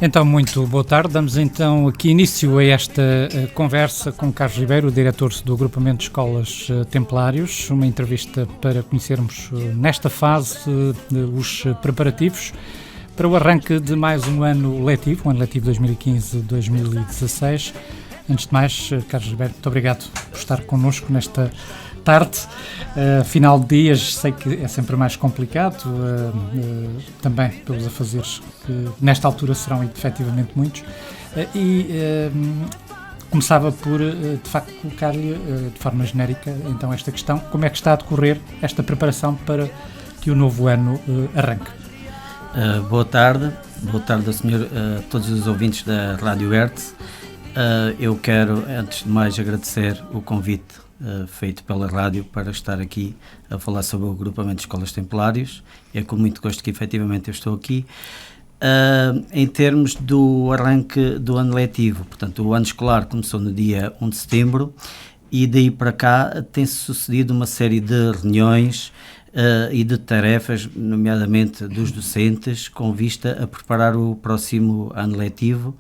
Então, muito boa tarde. Damos então aqui início a esta conversa com Carlos Ribeiro, diretor do agrupamento de escolas Templários, uma entrevista para conhecermos nesta fase os preparativos para o arranque de mais um ano letivo, o ano letivo 2015-2016. Antes de mais, Carlos Ribeiro, muito obrigado por estar connosco nesta tarde. Final de dias, sei que é sempre mais complicado, também pelos afazeres que nesta altura serão efetivamente muitos, começava por, de facto, colocar-lhe de forma genérica então esta questão: como é que está a decorrer esta preparação para que o novo ano arranque? Boa tarde ao senhor, a todos os ouvintes da Rádio Hertz. Eu quero, antes de mais, agradecer o convite feito pela rádio para estar aqui a falar sobre o agrupamento de escolas Templários. É com muito gosto que efetivamente eu estou aqui. Em termos do arranque do ano letivo, portanto, o ano escolar começou no dia 1 de setembro e daí para cá tem-se sucedido uma série de reuniões e de tarefas, nomeadamente dos docentes, com vista a preparar o próximo ano letivo.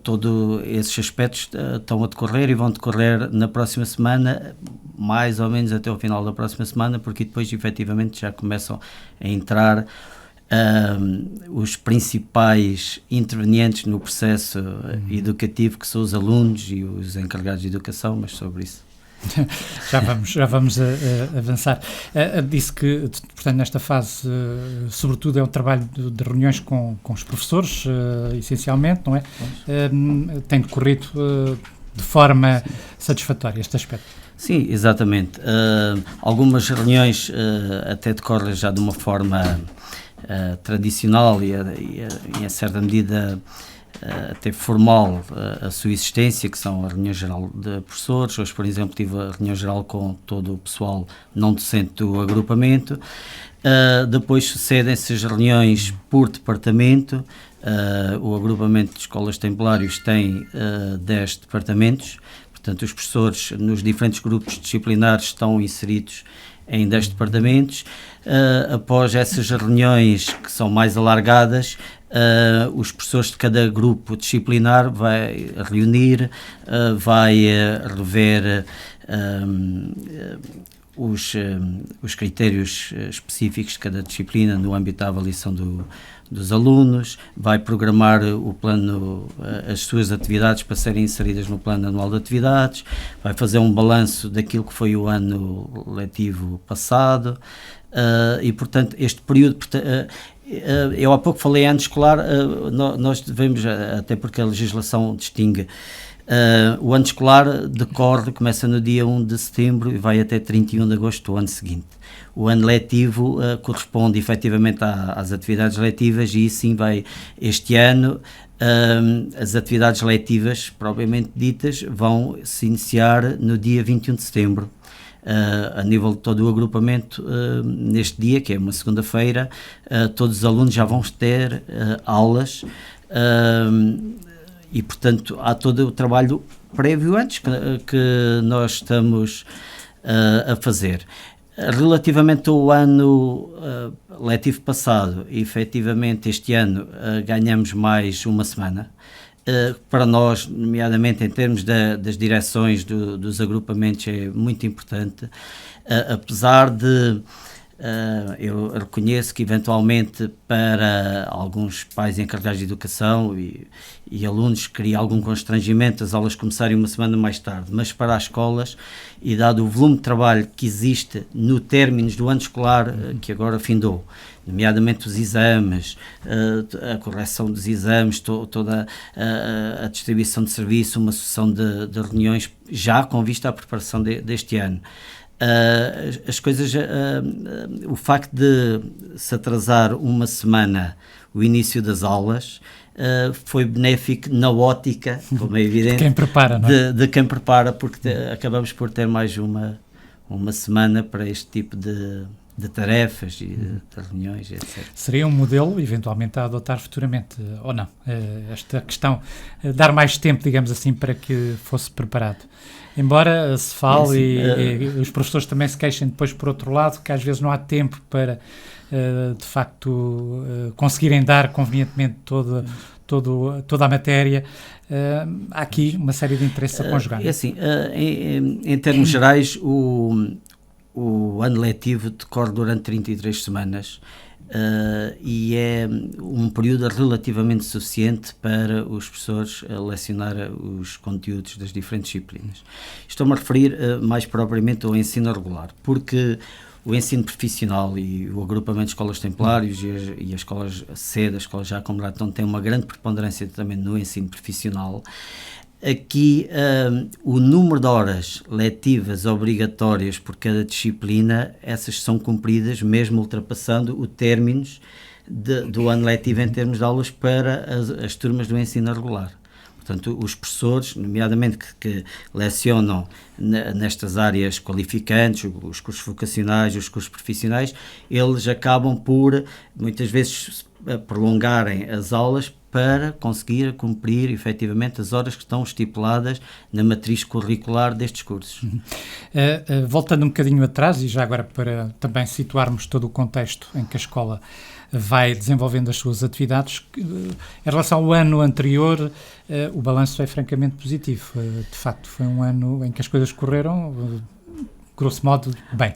Todos esses aspectos estão a decorrer e vão decorrer na próxima semana, mais ou menos até o final da próxima semana, porque depois efetivamente já começam a entrar os principais intervenientes no processo educativo, que são os alunos e os encarregados de educação, mas sobre isso Já vamos avançar. Disse que, portanto, nesta fase, sobretudo, é um trabalho de reuniões com os professores, essencialmente, não é? Tem decorrido de forma satisfatória este aspecto? Sim, exatamente. Algumas reuniões até decorrem já de uma forma tradicional e em certa medida até formal a sua existência, que são a reunião geral de professores. Hoje, por exemplo, tive a reunião geral com todo o pessoal não docente do agrupamento. Depois sucedem-se as reuniões por departamento. O agrupamento de escolas Templários tem 10 departamentos, portanto os professores nos diferentes grupos disciplinares estão inseridos em 10 departamentos. Após essas reuniões, que são mais alargadas, os professores de cada grupo disciplinar vai reunir, vai rever os critérios específicos de cada disciplina no âmbito da avaliação dos alunos, vai programar o plano, as suas atividades para serem inseridas no plano anual de atividades, vai fazer um balanço daquilo que foi o ano letivo passado, e portanto este período, eu há pouco falei ano escolar, nós devemos, até porque a legislação distingue, o ano escolar começa no dia 1 de setembro e vai até 31 de agosto do ano seguinte. O ano letivo corresponde efetivamente às atividades letivas, e sim vai, este ano, as atividades letivas propriamente ditas vão se iniciar no dia 21 de setembro. A nível de todo o agrupamento, neste dia, que é uma segunda-feira, todos os alunos já vão ter aulas, e portanto há todo o trabalho prévio antes que nós estamos a fazer. Relativamente ao ano letivo passado, efetivamente este ano ganhamos mais uma semana. Para nós, nomeadamente em termos das direções dos agrupamentos, é muito importante, apesar de eu reconheço que eventualmente para alguns pais encarregados de educação e alunos cria algum constrangimento as aulas começarem uma semana mais tarde, mas para as escolas, e dado o volume de trabalho que existe no términos do ano escolar que agora findou, nomeadamente os exames, a correção dos exames, toda a distribuição de serviço, uma sucessão de reuniões já com vista à preparação deste ano. As coisas, o facto de se atrasar uma semana o início das aulas foi benéfico na ótica, como é evidente, de quem prepara, não é? de quem prepara, porque acabamos por ter mais uma semana para este tipo de de tarefas e de reuniões, etc. Seria um modelo, eventualmente, a adotar futuramente, ou não? Esta questão, dar mais tempo, digamos assim, para que fosse preparado. Embora se fale e os professores também se queixem depois, por outro lado, que às vezes não há tempo para, de facto, conseguirem dar convenientemente toda a matéria. Há aqui uma série de interesses a conjugar. Em termos gerais, o ano letivo decorre durante 33 semanas e é um período relativamente suficiente para os professores lecionar os conteúdos das diferentes disciplinas. Estou-me a referir mais propriamente ao ensino regular, porque o ensino profissional e o agrupamento de escolas templários e as escolas C, as escolas já com Maratão, têm uma grande preponderância também no ensino profissional. Aqui o número de horas letivas obrigatórias por cada disciplina, essas são cumpridas mesmo ultrapassando o términos do ano letivo em termos de aulas para as turmas do ensino regular. Portanto, os professores, nomeadamente que lecionam nestas áreas qualificantes, os cursos vocacionais, os cursos profissionais, eles acabam por, muitas vezes, prolongarem as aulas para conseguir cumprir, efetivamente, as horas que estão estipuladas na matriz curricular destes cursos. Voltando um bocadinho atrás, e já agora para também situarmos todo o contexto em que a escola vai desenvolvendo as suas atividades, em relação ao ano anterior, o balanço é francamente positivo. De facto, foi um ano em que as coisas correram, grosso modo, bem.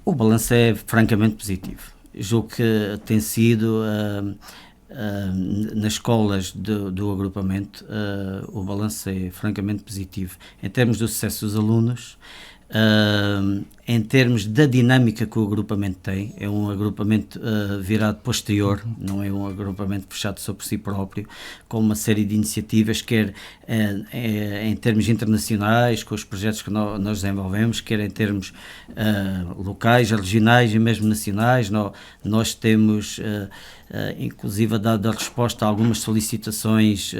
O balanço é francamente positivo. Julgo que tem sido... nas escolas do agrupamento, o balanço é francamente positivo. Em termos do sucesso dos alunos, em termos da dinâmica que o agrupamento tem, é um agrupamento virado posterior, não é um agrupamento fechado sobre si próprio, com uma série de iniciativas, quer em termos internacionais, com os projetos que nós desenvolvemos, quer em termos locais, regionais e mesmo nacionais. Nós temos inclusive dado a resposta a algumas solicitações,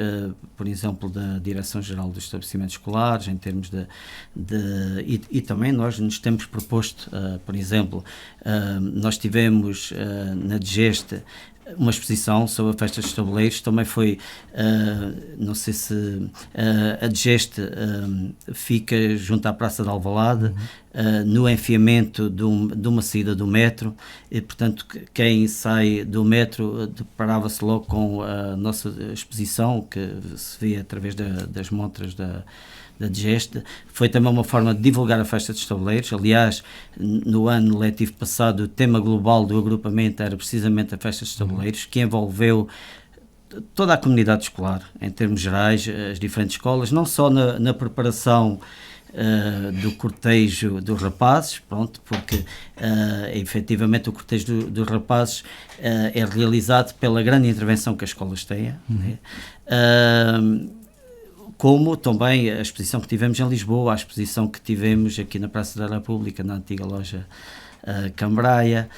por exemplo, da Direção-Geral dos Estabelecimentos Escolares, em termos e também nós nos temos proposto, por exemplo, nós tivemos na DGEST uma exposição sobre a festa dos tabuleiros, também foi, não sei se a DGEST fica junto à Praça de Alvalade, no enfiamento de uma saída do metro, e portanto quem sai do metro deparava-se logo com a nossa exposição, que se vê através das montras da DGEST. Foi também uma forma de divulgar a festa dos tabuleiros. Aliás, no ano letivo passado, o tema global do agrupamento era precisamente a festa dos tabuleiros, que envolveu toda a comunidade escolar, em termos gerais, as diferentes escolas, não só na preparação do cortejo dos rapazes, pronto, porque efetivamente o cortejo dos rapazes é realizado pela grande intervenção que as escolas têm, né? Como também a exposição que tivemos em Lisboa, a exposição que tivemos aqui na Praça da República, na antiga loja Cambraia,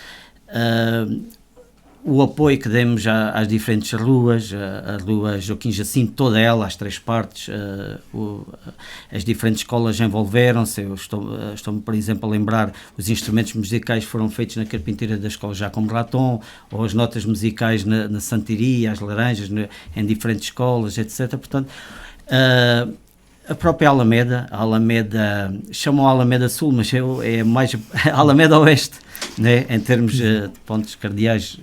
o apoio que demos às diferentes ruas, a rua Joaquim Jacinto, toda ela, as três partes, as diferentes escolas envolveram-se. Estou-me, por exemplo, a lembrar, os instrumentos musicais foram feitos na carpinteira da escola Jacome Raton, ou as notas musicais na Santiria, as laranjas, em diferentes escolas, etc. Portanto, a própria Alameda, chamam a Alameda Sul, mas é mais a Alameda Oeste, né, em termos de pontos cardeais,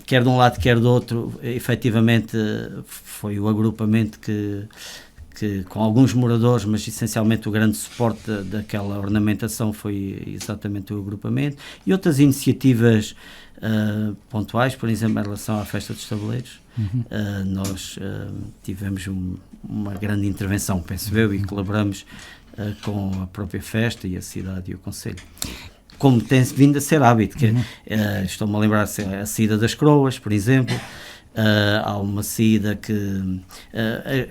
quer de um lado, quer do outro. Efetivamente foi o agrupamento que com alguns moradores, mas essencialmente o grande suporte daquela ornamentação foi exatamente o agrupamento, e outras iniciativas pontuais, por exemplo, em relação à festa dos tabuleiros. Nós tivemos uma grande intervenção, penso eu, e colaboramos com a própria festa e a cidade e o concelho, como tem vindo a ser hábito, que estou-me a lembrar a saída das Croas, por exemplo. Há uma saída que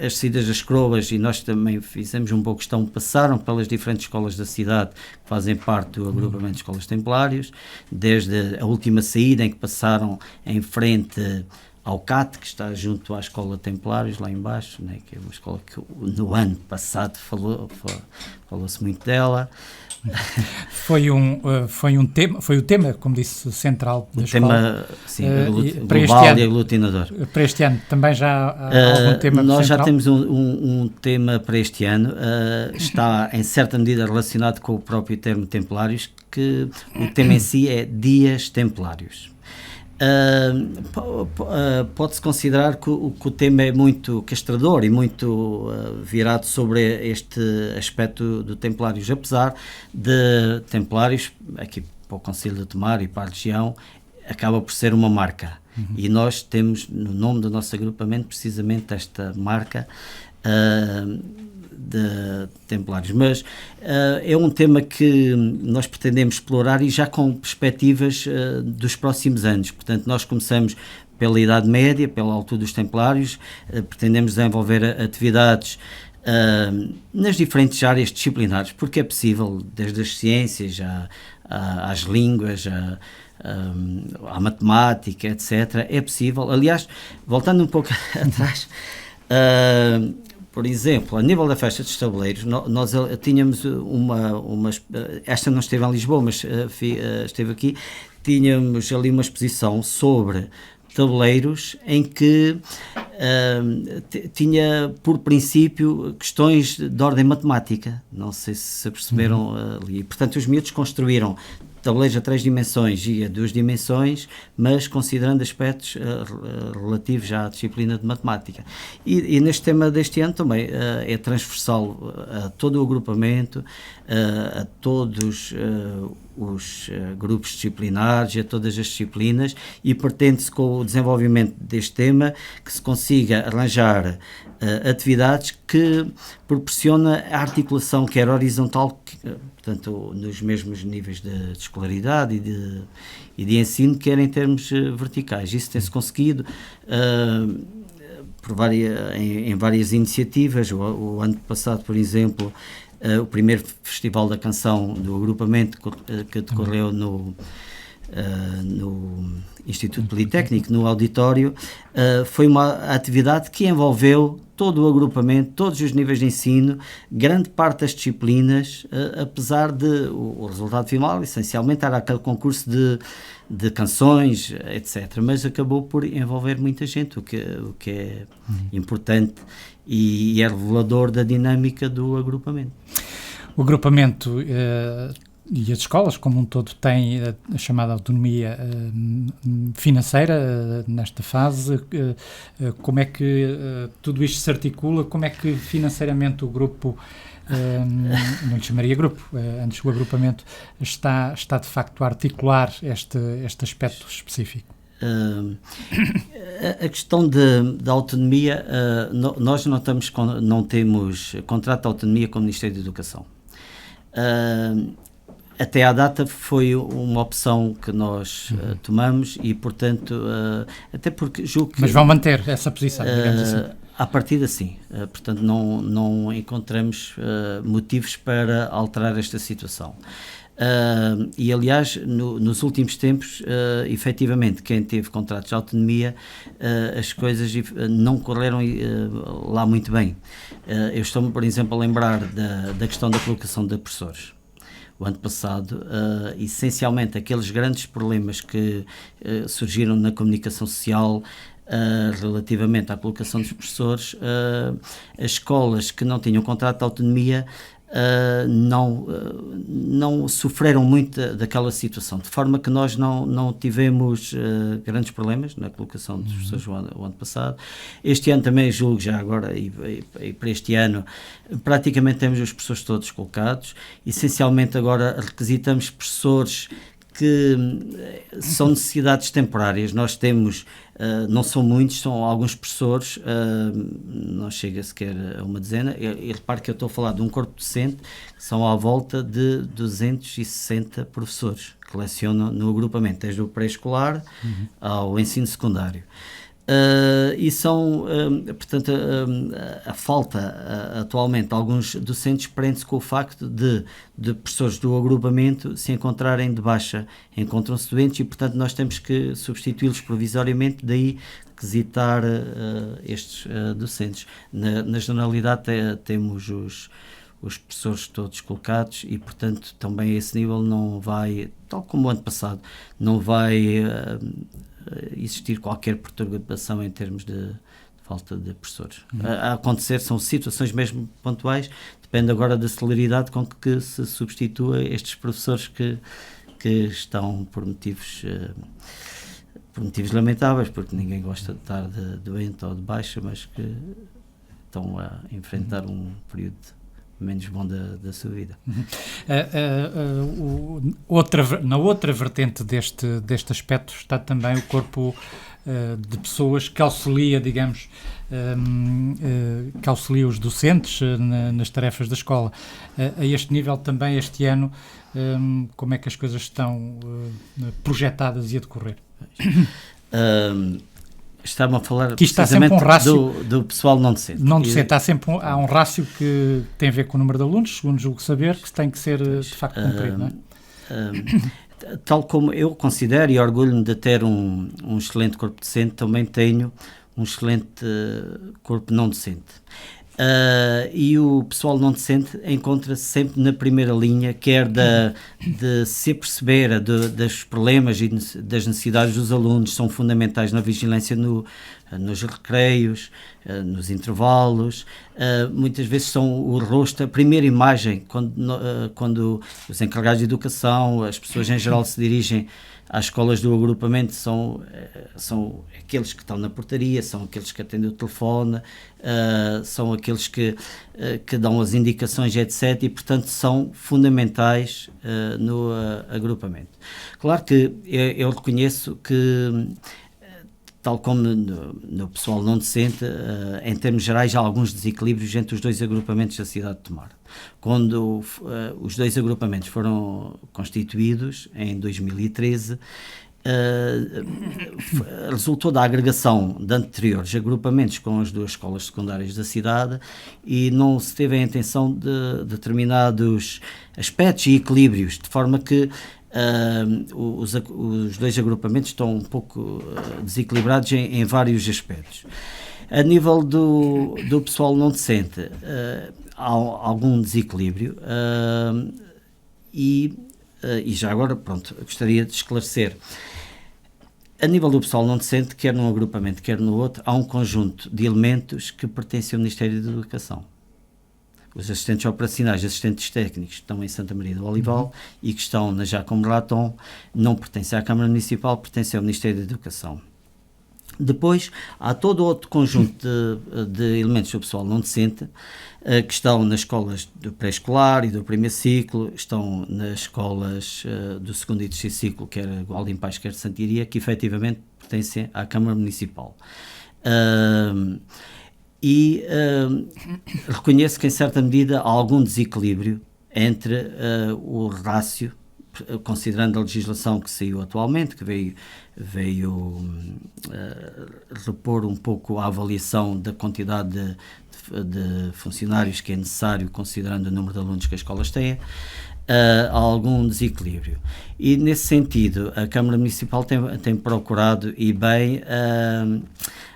as saídas das Croas, e nós também fizemos um pouco questão, passaram pelas diferentes escolas da cidade que fazem parte do agrupamento de escolas templários, desde a última saída em que passaram em frente ao CAT, que está junto à Escola Templários, lá embaixo, né, que é uma escola que no ano passado falou-se muito dela. Foi o tema, como disse, central da escola. Tema, sim, para global este ano, e aglutinador. Para este ano também já há algum tema nós central? já temos um tema para este ano, está em certa medida relacionado com o próprio termo Templários, que o tema em si é Dias Templários. Pode-se considerar que o tema é muito castrador e muito virado sobre este aspecto do Templários, apesar de Templários, aqui para o Conselho de Tomar e para a região, acaba por ser uma marca. E nós temos no nome do nosso agrupamento precisamente esta marca de Templários, mas é um tema que nós pretendemos explorar e já com perspectivas dos próximos anos. Portanto, nós começamos pela Idade Média, pela altura dos Templários, pretendemos desenvolver atividades nas diferentes áreas disciplinares, porque é possível, desde as ciências às línguas, à matemática, etc. É possível. Aliás, voltando um pouco atrás, por exemplo, a nível da festa dos tabuleiros, nós tínhamos esta não esteve em Lisboa, mas esteve aqui, tínhamos ali uma exposição sobre tabuleiros em que tinha por princípio questões de ordem matemática, não sei se perceberam ali, portanto os miúdos construíram tabuleiros a 3 dimensões e a 2 dimensões, mas considerando aspectos relativos à disciplina de matemática. E neste tema deste ano também é transversal a todo o agrupamento, a todos os grupos disciplinares e a todas as disciplinas, e pretende-se com o desenvolvimento deste tema que se consiga arranjar atividades que proporciona a articulação quer horizontal, portanto nos mesmos níveis de escolaridade e de ensino, quer em termos verticais. Isso tem-se conseguido em várias iniciativas. O ano passado, por exemplo, o primeiro Festival da Canção do agrupamento que decorreu no Instituto Politécnico, no auditório, foi uma atividade que envolveu todo o agrupamento, todos os níveis de ensino, grande parte das disciplinas, apesar de o resultado final essencialmente era aquele concurso de canções, etc. Mas acabou por envolver muita gente, o que é importante e é revelador da dinâmica do agrupamento. O agrupamento e as escolas, como um todo, têm a chamada autonomia financeira nesta fase. Como é que tudo isto se articula? Como é que financeiramente o grupo, não lhe chamaria grupo, antes o agrupamento, está de facto a articular este aspecto específico? A questão da autonomia, nós não temos contrato de autonomia com o Ministério da Educação. Até à data foi uma opção que nós tomamos e, portanto, até porque julgo que... Mas vão manter essa posição, digamos assim? À partida, sim. Portanto, não encontramos motivos para alterar esta situação. E, aliás, nos últimos tempos, efetivamente, quem teve contratos de autonomia, as coisas não correram lá muito bem. Eu estou-me, por exemplo, a lembrar da questão da colocação de professores. O ano passado, essencialmente, aqueles grandes problemas que surgiram na comunicação social relativamente à colocação dos professores, as escolas que não tinham contrato de autonomia não sofreram muito daquela situação, de forma que nós não tivemos grandes problemas na colocação dos professores o ano passado. Este ano também julgo, já agora, e para este ano, praticamente temos os professores todos colocados. Essencialmente agora requisitamos professores que são necessidades temporárias. Nós temos, não são muitos, são alguns professores, não chega sequer a uma dezena, e repare que eu estou a falar de um corpo docente, que são à volta de 260 professores que lecionam no agrupamento, desde o pré-escolar ao ensino secundário. E são, portanto, a falta atualmente de alguns docentes prende-se com o facto de professores do agrupamento se encontrarem de baixa, encontram-se doentes e, portanto, nós temos que substituí-los provisoriamente, daí requisitar estes docentes. Na generalidade temos os professores todos colocados e, portanto, também a esse nível não vai, tal como o ano passado, não vai existir qualquer perturbação em termos de falta de professores. A acontecer são situações mesmo pontuais, depende agora da celeridade com que se substitua estes professores que estão por motivos lamentáveis, porque ninguém gosta de estar doente ou de baixa, mas que estão a enfrentar um período menos bom da sua vida. Na outra vertente deste aspecto está também o corpo de pessoas que auxilia, digamos, que auxilia os docentes nas tarefas da escola. A este nível também, este ano, como é que as coisas estão projetadas e a decorrer? Estava a falar que está sempre um rácio do pessoal não docente. Não docente, há um rácio que tem a ver com o número de alunos, segundo julgo saber, que tem que ser de facto cumprido, não é? Tal como eu considero e orgulho-me de ter um excelente corpo docente, também tenho um excelente corpo não docente. E o pessoal não docente encontra-se sempre na primeira linha, quer de se perceber dos problemas e das necessidades dos alunos, são fundamentais na vigilância nos recreios, nos intervalos, muitas vezes são o rosto, a primeira imagem, quando os encarregados de educação, as pessoas em geral se dirigem às escolas do agrupamento, são aqueles que estão na portaria, são aqueles que atendem o telefone, são aqueles que dão as indicações, etc. E, portanto, são fundamentais no agrupamento. Claro que eu reconheço que, tal como no pessoal não docente, em termos gerais, há alguns desequilíbrios entre os dois agrupamentos da cidade de Tomar. Quando os dois agrupamentos foram constituídos, em 2013, resultou da agregação de anteriores agrupamentos com as duas escolas secundárias da cidade e não se teve a intenção de determinados aspectos e equilíbrios, de forma que os dois agrupamentos estão um pouco desequilibrados em vários aspectos. A nível do pessoal não docente, há algum desequilíbrio e já agora, pronto, gostaria de esclarecer. A nível do pessoal não docente, quer num agrupamento, quer no outro, há um conjunto de elementos que pertencem ao Ministério da Educação. Os assistentes operacionais, assistentes técnicos que estão em Santa Maria do Olival e que estão na Jacome Raton, não pertencem à Câmara Municipal, pertencem ao Ministério da Educação. Depois, há todo outro conjunto de elementos do pessoal não docente que estão nas escolas do pré-escolar e do primeiro ciclo, estão nas escolas do segundo e terceiro ciclo, quer Gualdim Paz, quer Santiria, que efetivamente pertencem à Câmara Municipal. Reconheço que, em certa medida, há algum desequilíbrio entre o rácio, considerando a legislação que saiu atualmente, que veio repor um pouco a avaliação da quantidade de funcionários que é necessário, considerando o número de alunos que as escolas têm, há algum desequilíbrio. E, nesse sentido, a Câmara Municipal tem procurado, e bem,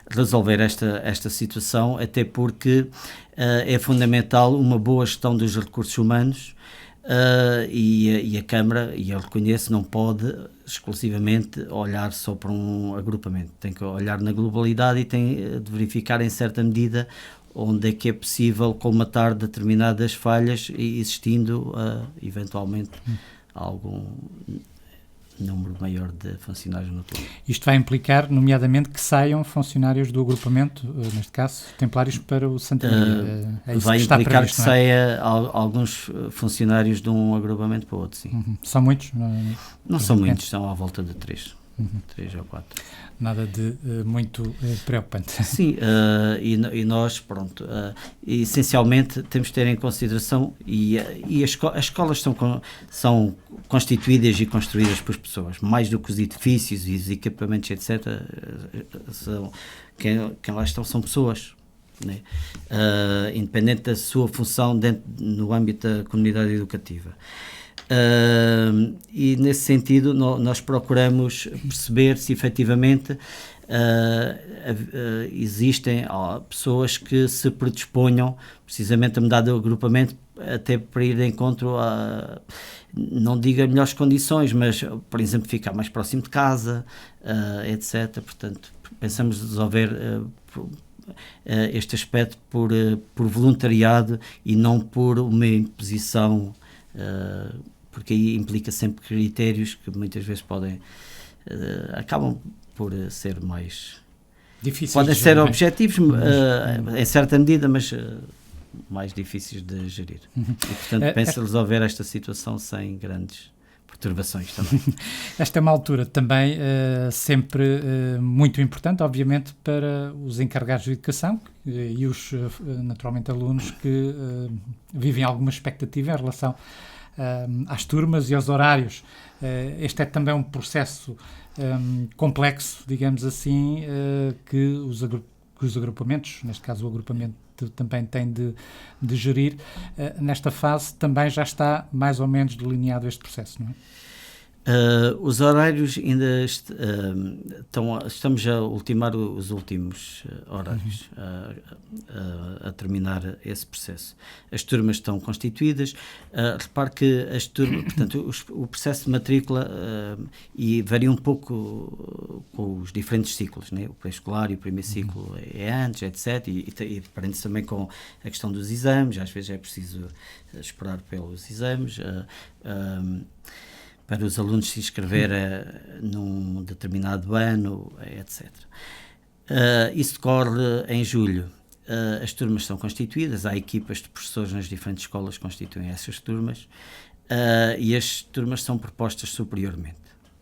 resolver esta situação, até porque é fundamental uma boa gestão dos recursos humanos. E a Câmara, e eu reconheço, não pode exclusivamente olhar só para um agrupamento, tem que olhar na globalidade e tem de verificar em certa medida onde é que é possível colmatar determinadas falhas, existindo eventualmente algum número maior de funcionários no turno. Isto vai implicar, nomeadamente, que saiam funcionários do agrupamento, neste caso, templários, para o Santa Maria. Vai implicar previsto, que saia alguns funcionários de um agrupamento para o outro, sim. São muitos? Não são muitos, são à volta de 3. 3 ou 4. Nada de muito preocupante. Sim, e nós, pronto, essencialmente temos de ter em consideração, e as escolas são constituídas e construídas por pessoas, mais do que os edifícios e os equipamentos, etc. Quem lá estão são pessoas, né? Independente da sua função no âmbito da comunidade educativa. E nesse sentido nós procuramos perceber se efetivamente existem pessoas que se predisponham precisamente a mudar de agrupamento até para ir de encontro a, não digo a melhores condições, mas, por exemplo, ficar mais próximo de casa, etc. Portanto, pensamos resolver este aspecto por voluntariado e não por uma imposição, porque aí implica sempre critérios que muitas vezes acabam por ser mais... Difíceis podem de ser gerir, objetivos em certa medida, mas mais difíceis de gerir. E, portanto, penso resolver esta situação sem grandes perturbações também. Esta é uma altura também sempre muito importante, obviamente, para os encarregados de educação e os, naturalmente, alunos que vivem alguma expectativa em relação às turmas e aos horários. Este é também um processo complexo, digamos assim, que os agrupamentos, neste caso o agrupamento também tem de gerir. Nesta fase também já está mais ou menos delineado este processo, não é? Os horários ainda estamos a ultimar os últimos horários, a terminar esse processo. As turmas estão constituídas. Repare que as turmas, portanto, o processo de matrícula e varia um pouco com os diferentes ciclos, né? O pré-escolar e o primeiro ciclo é antes, etc. E depende também com a questão dos exames. Às vezes é preciso esperar pelos exames. Para os alunos se inscrever num determinado ano, etc. Isso decorre em julho. As turmas são constituídas, há equipas de professores nas diferentes escolas que constituem essas turmas, e as turmas são propostas superiormente,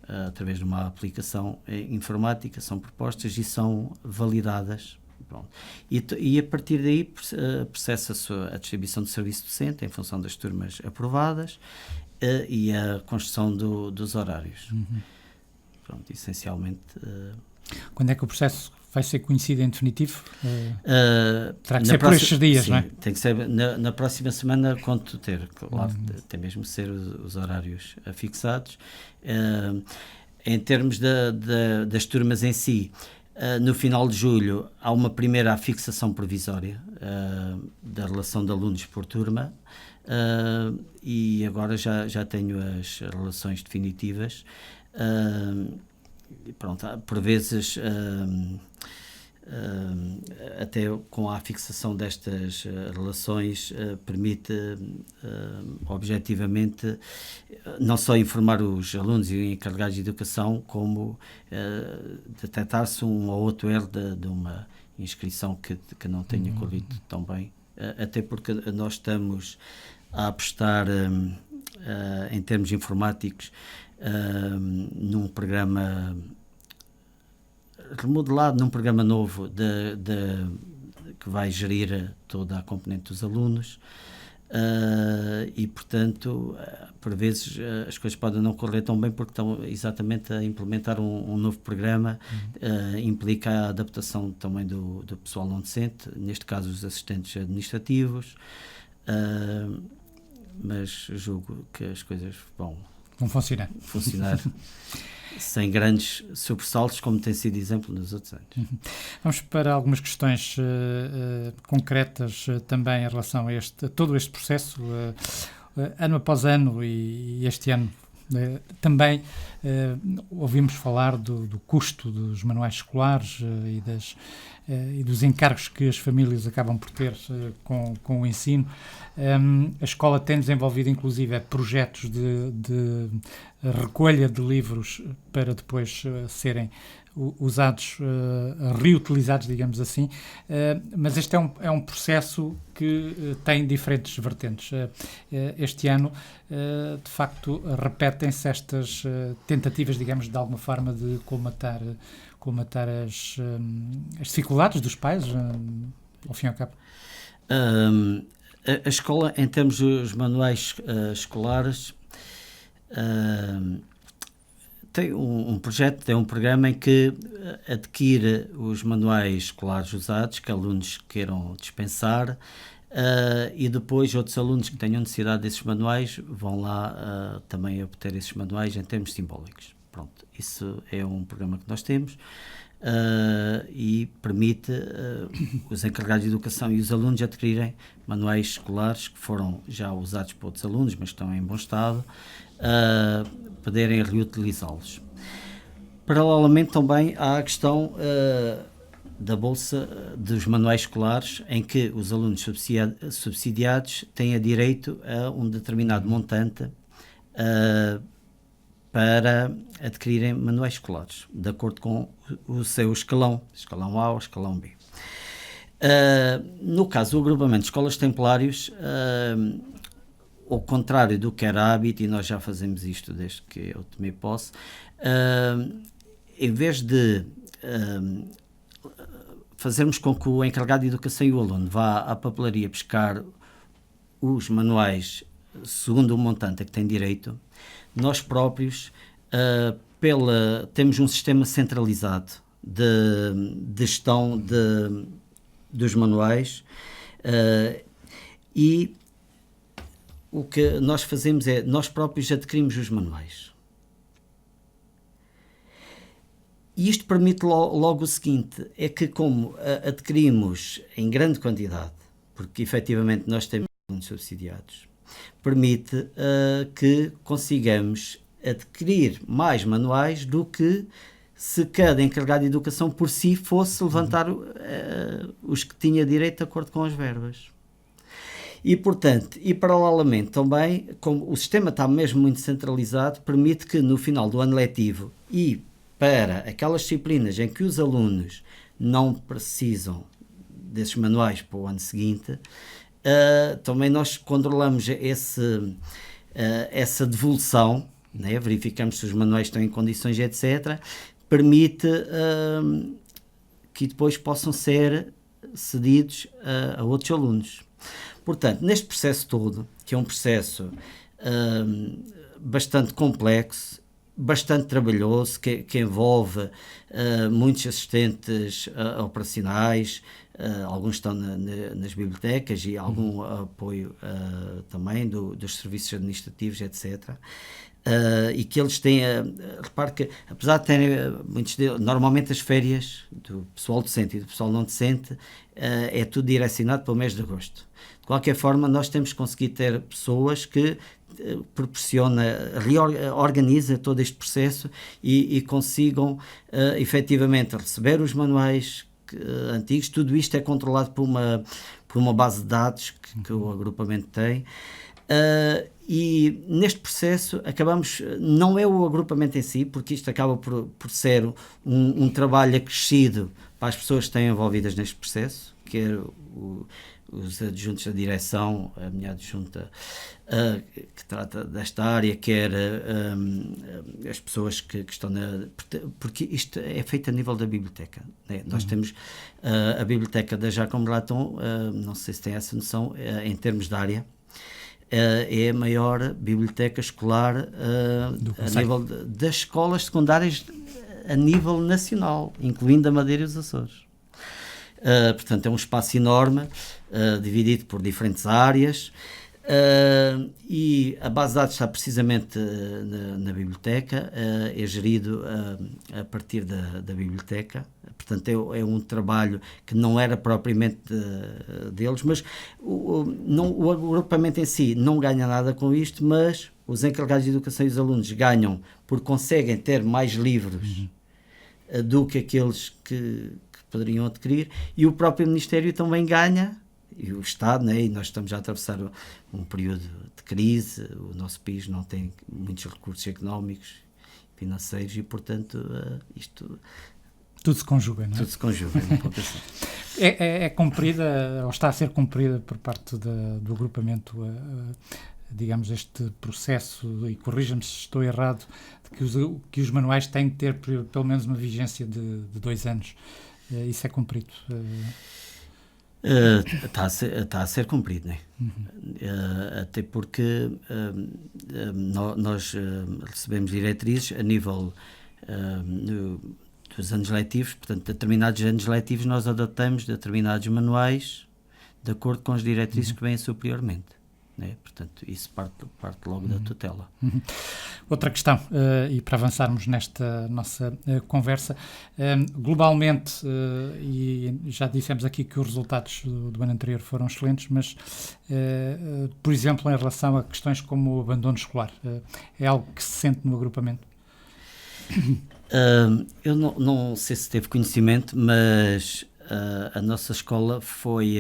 através de uma aplicação informática, são propostas e são validadas. Pronto. E a partir daí processa-se a distribuição do serviço docente em função das turmas aprovadas, e a construção dos horários. Pronto, essencialmente. Quando é que o processo vai ser conhecido em definitivo? Terá que ser por estes dias, sim, não é? Tem que ser na próxima semana, quando ter. Claro, tem mesmo que ser os horários fixados. Em termos das turmas em si, no final de julho há uma primeira fixação provisória da relação de alunos por turma. E agora já tenho as relações definitivas. Pronto, por vezes até com a fixação destas relações permite objetivamente não só informar os alunos e encarregados de educação, como detectar-se um ou outro erro de uma inscrição que não tenha corrido tão bem. Até porque nós estamos a apostar em termos informáticos num programa remodelado, num programa novo que vai gerir toda a componente dos alunos, e portanto por vezes as coisas podem não correr tão bem porque estão exatamente a implementar um novo programa. Implica a adaptação também do pessoal não docente, neste caso os assistentes administrativos, mas julgo que as coisas vão funcionar sem grandes sobressaltos, como tem sido exemplo nos outros anos. Vamos para algumas questões concretas também em relação a todo este processo, ano após ano, e este ano também ouvimos falar do custo dos manuais escolares e dos encargos que as famílias acabam por ter com o ensino. A escola tem desenvolvido inclusive projetos de recolha de livros para depois serem usados, reutilizados, digamos assim, mas este é um processo que tem diferentes vertentes. Este ano, de facto, repetem-se estas tentativas, digamos, de alguma forma de colmatar as dificuldades dos pais, ao fim e ao cabo. A escola, em termos dos manuais escolares, tem um projeto, tem um programa em que adquire os manuais escolares usados que alunos queiram dispensar, e depois outros alunos que tenham necessidade desses manuais vão lá também obter esses manuais em termos simbólicos. Pronto, isso é um programa que nós temos. e permite os encarregados de educação e os alunos adquirirem manuais escolares que foram já usados por outros alunos, mas estão em bom estado, poderem reutilizá-los. Paralelamente também há a questão da bolsa dos manuais escolares, em que os alunos subsidiados têm direito a um determinado montante para adquirirem manuais escolares, de acordo com o seu escalão A ou escalão B. No caso do agrupamento de escolas templários, ao contrário do que era hábito, e nós já fazemos isto desde que eu tomei posse, em vez de fazermos com que o encarregado de educação e o aluno vá à papelaria buscar os manuais segundo o montante a que tem direito, nós próprios temos um sistema centralizado de gestão dos manuais, e o que nós fazemos é, nós próprios adquirimos os manuais. E isto permite logo o seguinte, é que como adquirimos em grande quantidade, porque efetivamente nós temos alunos subsidiados, permite que consigamos adquirir mais manuais do que se cada encarregado de educação por si fosse levantar os que tinha direito de acordo com as verbas. E, portanto, e paralelamente também, como o sistema está mesmo muito centralizado, permite que no final do ano letivo e para aquelas disciplinas em que os alunos não precisam desses manuais para o ano seguinte, também nós controlamos essa devolução, né? Verificamos se os manuais estão em condições, etc., permite que depois possam ser cedidos a outros alunos. Portanto, neste processo todo, que é um processo bastante complexo, bastante trabalhoso, que envolve muitos assistentes operacionais, alguns estão nas bibliotecas e algum apoio também dos serviços administrativos, etc. E que eles têm, repare que apesar de terem normalmente as férias do pessoal docente e do pessoal não docente, é tudo direcionado para o mês de agosto. De qualquer forma, nós temos conseguido ter pessoas que organiza todo este processo e consigam efetivamente receber os manuais antigos. Tudo isto é controlado por uma base de dados que o agrupamento tem. E neste processo não é o agrupamento em si, porque isto acaba por ser um trabalho acrescido para as pessoas que estão envolvidas neste processo, quer os adjuntos da direção, a minha adjunta que trata desta área, quer as pessoas que estão porque isto é feito a nível da biblioteca, né? Nós temos a biblioteca da Jacome Raton, não sei se tem essa noção, em termos de área, é a maior biblioteca escolar a nível das escolas secundárias a nível nacional, incluindo a Madeira e os Açores. Portanto, é um espaço enorme, dividido por diferentes áreas, e a base de dados está precisamente na biblioteca, é gerido a partir da biblioteca. Portanto, é um trabalho que não era propriamente deles, mas o agrupamento em si não ganha nada com isto, mas os encarregados de educação e os alunos ganham porque conseguem ter mais livros do que aqueles que poderiam adquirir, e o próprio Ministério também ganha, e o Estado, né? E nós estamos a atravessar um período de crise, o nosso país não tem muitos recursos económicos, financeiros, e portanto isto... Tudo se conjuga, não é? Tudo se conjuga, um pouco assim. É cumprida, ou está a ser cumprida por parte do agrupamento, digamos, este processo, e corrija-me se estou errado, de que os manuais têm de ter pelo menos uma vigência de 2 anos. Isso é cumprido? Está a ser cumprido, né? Até porque nós recebemos diretrizes a nível dos anos letivos, portanto, determinados anos letivos nós adotamos determinados manuais de acordo com as diretrizes que vêm superiormente. né? Portanto, isso parte logo da tutela. Outra questão, e para avançarmos nesta nossa conversa, globalmente, e já dissemos aqui que os resultados do ano anterior foram excelentes, mas, por exemplo, em relação a questões como o abandono escolar, é algo que se sente no agrupamento? Eu não sei se teve conhecimento, mas a nossa escola foi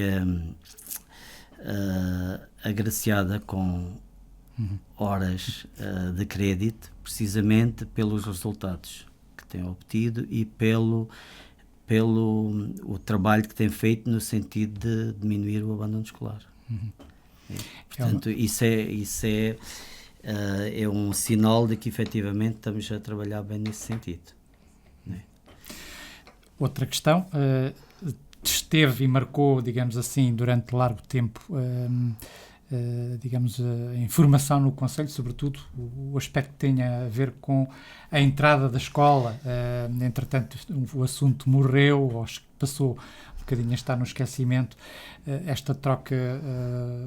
agraciada com horas de crédito, precisamente pelos resultados que tem obtido e pelo o trabalho que tem feito no sentido de diminuir o abandono escolar. Portanto, isso é um sinal de que efetivamente estamos a trabalhar bem nesse sentido. Né? Outra questão, esteve e marcou, digamos assim, durante largo tempo, digamos, a informação no Conselho, sobretudo o aspecto que tenha a ver com a entrada da escola. Entretanto, o assunto morreu, ou passou um bocadinho a estar no esquecimento. Esta troca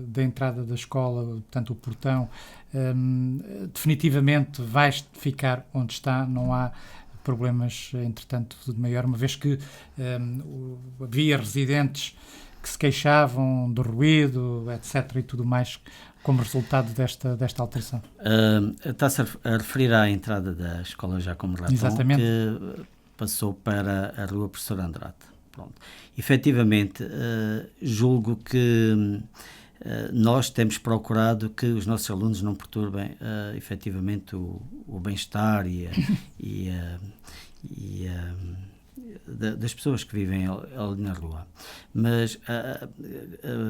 da entrada da escola, portanto o portão, definitivamente vai ficar onde está, não há problemas, entretanto, de maior, uma vez que havia residentes que se queixavam do ruído, etc. e tudo mais, como resultado desta alteração. Está-se a referir à entrada da escola Giacomo Raton, exatamente, que passou para a Rua Professor Andrade. Pronto. Efetivamente, julgo que nós temos procurado que os nossos alunos não perturbem efetivamente o bem-estar das pessoas que vivem ali na rua. Mas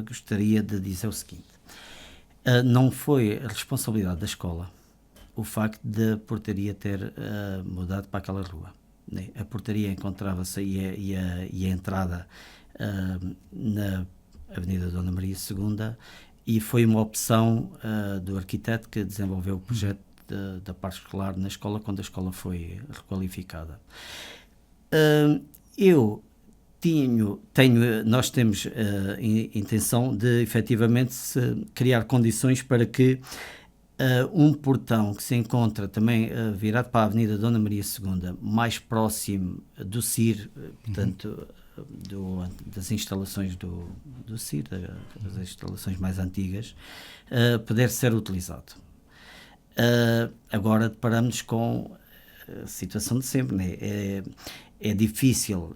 gostaria de dizer o seguinte: não foi a responsabilidade da escola o facto de a portaria ter mudado para aquela rua. Né? A portaria encontrava-se e a entrada na Avenida Dona Maria II, e foi uma opção do arquiteto que desenvolveu o projeto da parte escolar na escola, quando a escola foi requalificada. Nós temos intenção de efetivamente criar condições para que um portão que se encontra também virado para a Avenida Dona Maria II, mais próximo do CIR, portanto, das instalações do CIR, das instalações mais antigas, poder ser utilizado. Agora deparamos com a situação de sempre, né? É difícil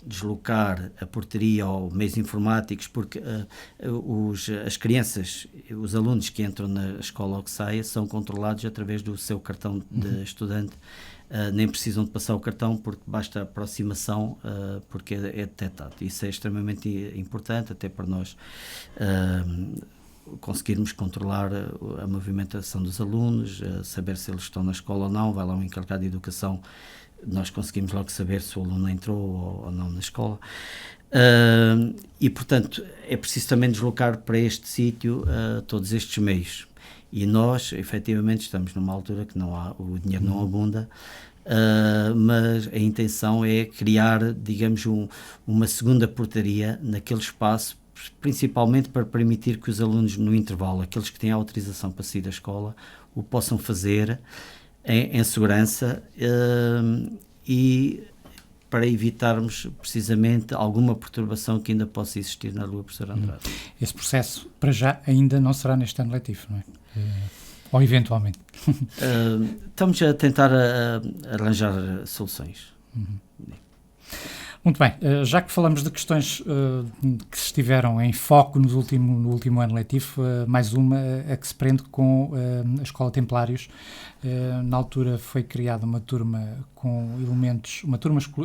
deslocar a portaria ou meios informáticos, porque as crianças, os alunos que entram na escola ou que saem, são controlados através do seu cartão de estudante. Nem precisam de passar o cartão, porque basta a aproximação, porque é detectado. Isso é extremamente importante, até para nós conseguirmos controlar a movimentação dos alunos, saber se eles estão na escola ou não. Vai lá um encarregado de educação, nós conseguimos logo saber se o aluno entrou ou não na escola. E, portanto, é preciso também deslocar para este sítio todos estes meios. E nós, efetivamente, estamos numa altura que o dinheiro não abunda, mas a intenção é criar, digamos, uma segunda portaria naquele espaço, principalmente para permitir que os alunos, no intervalo, aqueles que têm a autorização para sair da escola, o possam fazer em segurança, e para evitarmos precisamente alguma perturbação que ainda possa existir na Rua Professor Andrade. Esse processo, para já, ainda não será neste ano letivo, não é? Ou eventualmente? Estamos a tentar arranjar soluções. Muito bem, já que falamos de questões que estiveram em foco no último ano letivo, mais uma a que se prende com a Escola Templários. Na altura foi criada uma turma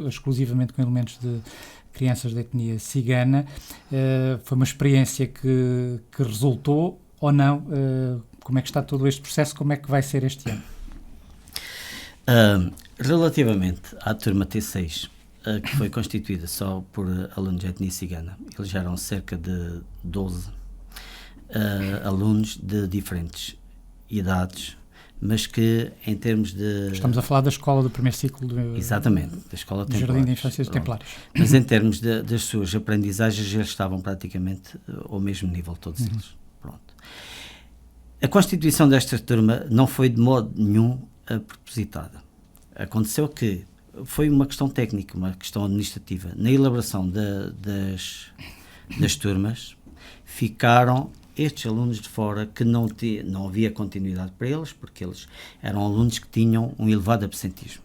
exclusivamente com elementos de crianças da etnia cigana. Foi uma experiência que resultou ou não? Como é que está todo este processo? Como é que vai ser este ano? Relativamente à turma T6, que foi constituída só por alunos de etnia cigana, eles já eram cerca de 12 alunos de diferentes idades, mas que em termos de... Estamos a falar da escola do primeiro ciclo exatamente, da escola de Jardim de Infância de Templários. Mas em termos das suas aprendizagens, eles estavam praticamente ao mesmo nível, todos eles. Pronto. A constituição desta turma não foi de modo nenhum propositada. Aconteceu que foi uma questão técnica, uma questão administrativa. Na elaboração das turmas, ficaram estes alunos de fora que não havia continuidade para eles, porque eles eram alunos que tinham um elevado absentismo.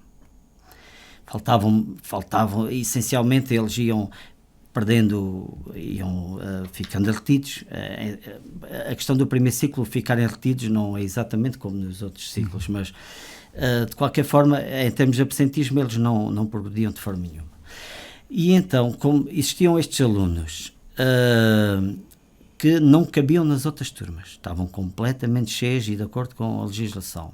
Faltavam essencialmente, eles iam ficando retidos. A questão do primeiro ciclo, ficarem retidos, não é exatamente como nos outros ciclos, mas de qualquer forma, em termos de absentismo, eles não progrediam de forma nenhuma. E então, como existiam estes alunos que não cabiam nas outras turmas, estavam completamente cheios e de acordo com a legislação,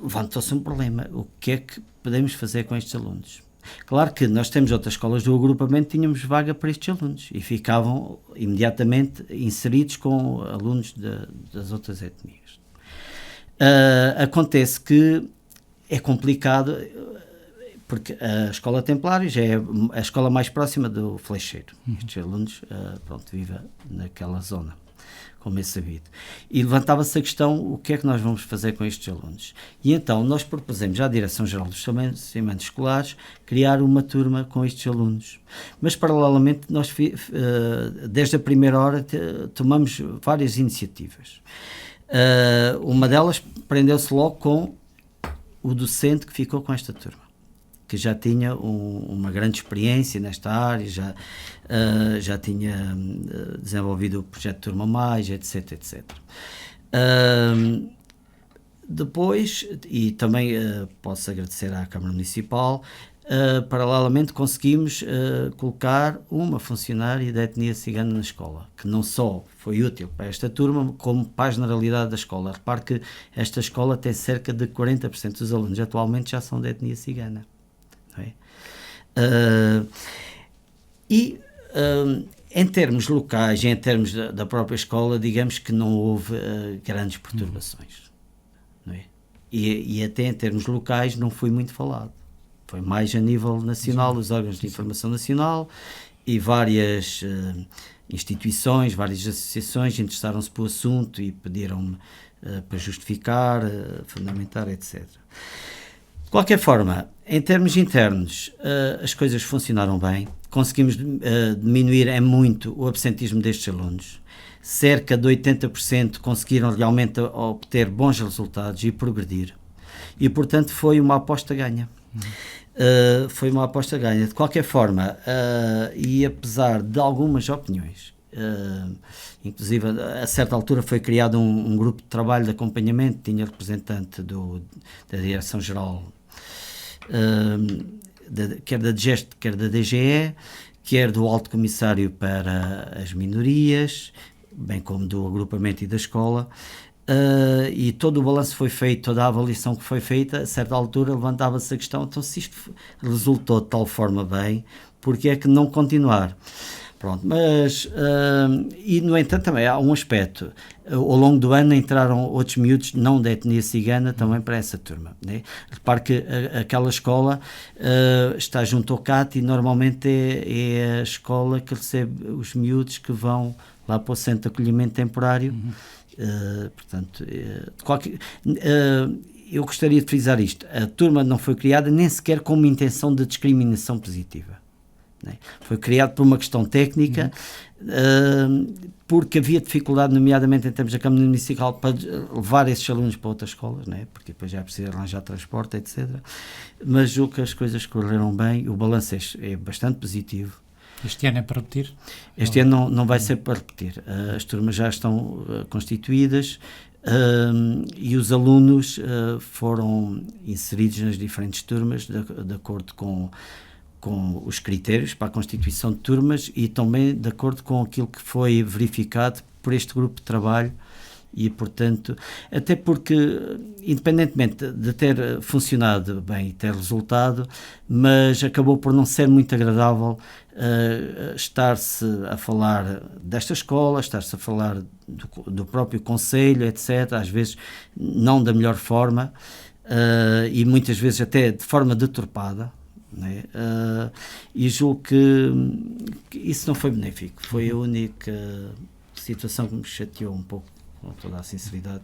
levantou-se um problema. O que é que podemos fazer com estes alunos? Claro que nós temos outras escolas do agrupamento, tínhamos vaga para estes alunos e ficavam imediatamente inseridos com alunos das outras etnias. Acontece que é complicado, porque a Escola Templários é a escola mais próxima do Flecheiro. Estes alunos, vivem naquela zona, como é sabido. E levantava-se a questão, o que é que nós vamos fazer com estes alunos? E então nós propusemos à Direção-Geral dos Estabelecimentos Escolares criar uma turma com estes alunos. Mas, paralelamente, nós, desde a primeira hora, tomamos várias iniciativas. Uma delas prendeu-se logo com o docente que ficou com esta turma, que já tinha uma grande experiência nesta área, já tinha desenvolvido o projeto Turma Mais, etc, etc. Depois, e também posso agradecer à Câmara Municipal, paralelamente conseguimos colocar uma funcionária da etnia cigana na escola, que não só foi útil para esta turma, como para a generalidade da escola. Repare que esta escola tem cerca de 40% dos alunos atualmente já são da etnia cigana. Em termos locais, em termos da própria escola, digamos que não houve grandes perturbações, não é? E até em termos locais não foi muito falado, foi mais a nível nacional, os órgãos de informação nacional e várias instituições, várias associações interessaram-se pelo assunto e pediram-me para justificar, fundamentar, etc. De qualquer forma, em termos internos, as coisas funcionaram bem, conseguimos diminuir muito o absentismo destes alunos. Cerca de 80% conseguiram realmente obter bons resultados e progredir. E, portanto, foi uma aposta ganha. Foi uma aposta ganha. De qualquer forma, e apesar de algumas opiniões, inclusive a certa altura foi criado um grupo de trabalho de acompanhamento, tinha representante da Direção-Geral, quer da DGEST, quer da DGE, quer do Alto Comissário para as Minorias, bem como do agrupamento e da escola, e todo o balanço foi feito, toda a avaliação que foi feita, a certa altura levantava-se a questão, então se isto resultou de tal forma bem, porque é que não continuar? Pronto, mas, e no entanto também há um aspecto, ao longo do ano entraram outros miúdos não da etnia cigana também para essa turma, né? Repare que aquela escola está junto ao CAT e normalmente é a escola que recebe os miúdos que vão lá para o centro de acolhimento temporário, portanto, eu gostaria de frisar isto, a turma não foi criada nem sequer com uma intenção de discriminação positiva. Foi criado por uma questão técnica, porque havia dificuldade, nomeadamente em termos da Câmara Municipal, para levar esses alunos para outras escolas, porque depois já precisa arranjar transporte, etc. Mas julgo que as coisas correram bem, o balanço é bastante positivo. Este ano é para repetir? Este ano não vai ser para repetir. As turmas já estão constituídas e os alunos foram inseridos nas diferentes turmas de acordo com os critérios para a constituição de turmas e também de acordo com aquilo que foi verificado por este grupo de trabalho e, portanto, até porque, independentemente de ter funcionado bem e ter resultado, mas acabou por não ser muito agradável estar-se a falar desta escola, estar-se a falar do próprio conselho, etc., às vezes não da melhor forma e muitas vezes até de forma deturpada. E julgo que isso não foi benéfico, foi a única situação que me chateou um pouco com toda a sinceridade.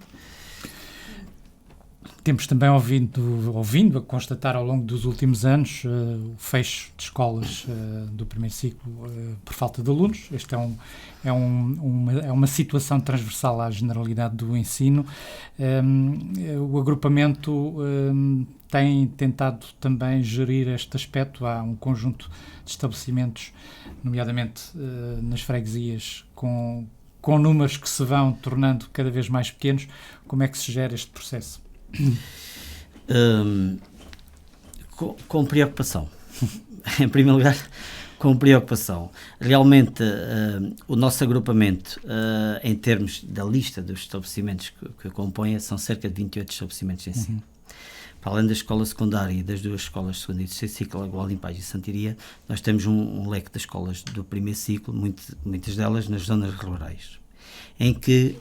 Temos também ouvindo a constatar ao longo dos últimos anos o fecho de escolas do primeiro ciclo por falta de alunos. Este é uma situação transversal à generalidade do ensino. O agrupamento tem tentado também gerir este aspecto. Há um conjunto de estabelecimentos, nomeadamente nas freguesias, com números que se vão tornando cada vez mais pequenos. Como é que se gera este processo? Com preocupação. Em primeiro lugar, com preocupação. Realmente, o nosso agrupamento, em termos da lista dos estabelecimentos que compõem, são cerca de 28 estabelecimentos de ensino. Para além da escola secundária e das duas escolas de segundo e terceiro ciclo, Gualdim Pais e Santiria, nós temos um leque de escolas do primeiro ciclo, muitas delas nas zonas rurais, em que,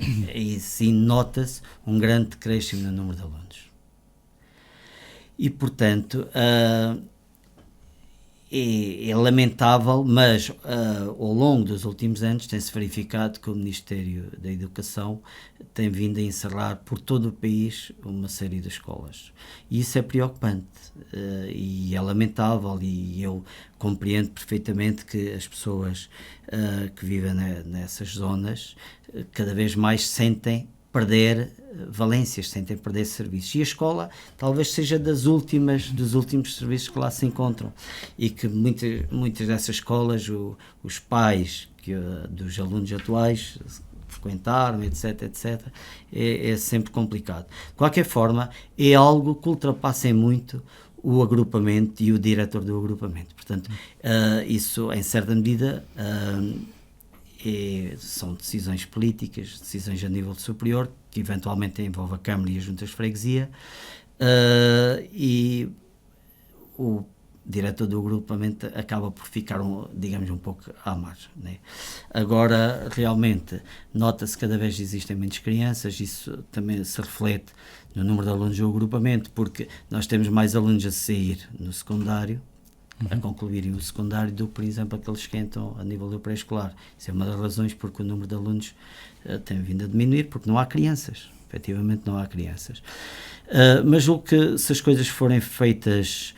sim, nota-se um grande decréscimo no número de alunos. E, portanto, é lamentável, mas ao longo dos últimos anos tem-se verificado que o Ministério da Educação tem vindo a encerrar por todo o país uma série de escolas. E isso é preocupante e é lamentável, e eu compreendo perfeitamente que as pessoas que vivem nessas zonas cada vez mais sentem perder valências, sentem perder serviços. E a escola talvez seja dos últimos serviços que lá se encontram, e que muitas dessas escolas, os pais dos alunos atuais frequentaram, etc, é sempre complicado. De qualquer forma, é algo que ultrapassa em muito o agrupamento e o diretor do agrupamento. Portanto, isso, em certa medida, são decisões políticas, decisões a nível superior, que eventualmente envolve a Câmara e as juntas de freguesia, e o diretor do agrupamento acaba por ficar, digamos, um pouco à margem, né? Agora, realmente, nota-se que cada vez existem menos crianças, isso também se reflete no número de alunos do agrupamento, porque nós temos mais alunos a sair no secundário, a concluírem o secundário, do que, por exemplo, aqueles que entram a nível do pré-escolar. Isso é uma das razões porque o número de alunos tem vindo a diminuir, porque não há crianças, efetivamente não há crianças. Mas o que, se as coisas forem feitas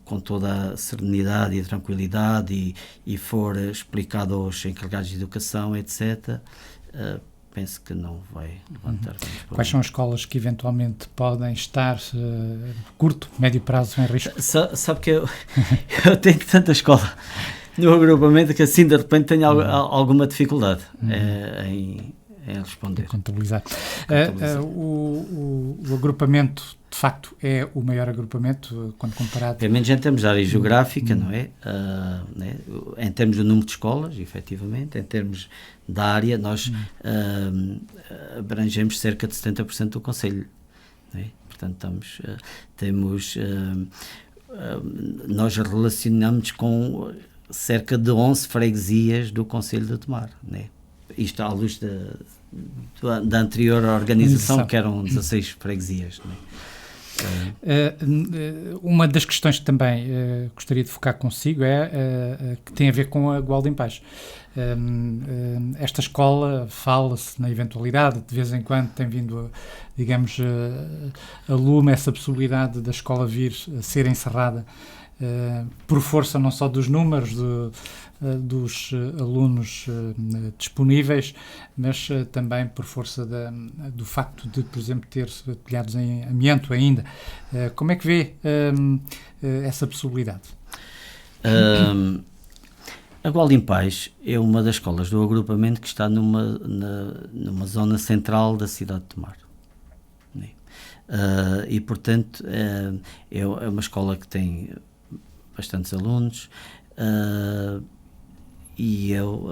com toda a serenidade e tranquilidade e for explicado aos encarregados de educação, etc., penso que não vai levantar. Quais são as escolas que eventualmente podem estar curto, médio prazo em risco? Sabe que eu tenho tanta escola no agrupamento que assim de repente tenho alguma dificuldade em responder. Contabilizar. O agrupamento, de facto, é o maior agrupamento quando comparado... Pelo menos em termos de área geográfica, não é? Em termos do número de escolas, efetivamente, em termos da área, nós abrangemos cerca de 70% do concelho, não é? Portanto, nós relacionamos com cerca de 11 freguesias do concelho de Tomar, não é? Isto à luz da anterior organização, que eram 16 freguesias, não é? Uma das questões que também gostaria de focar consigo é que tem a ver com a Gualdim Pais. Esta escola, fala-se na eventualidade, de vez em quando tem vindo, digamos, a lume essa possibilidade da escola vir a ser encerrada por força não só dos números dos alunos disponíveis, mas também por força do facto de, por exemplo, ter telhados em amianto ainda. Como é que vê essa possibilidade? A Gualdim Pais é uma das escolas do agrupamento que está numa zona central da cidade de Tomar. E, portanto, é uma escola que tem bastantes alunos, e eu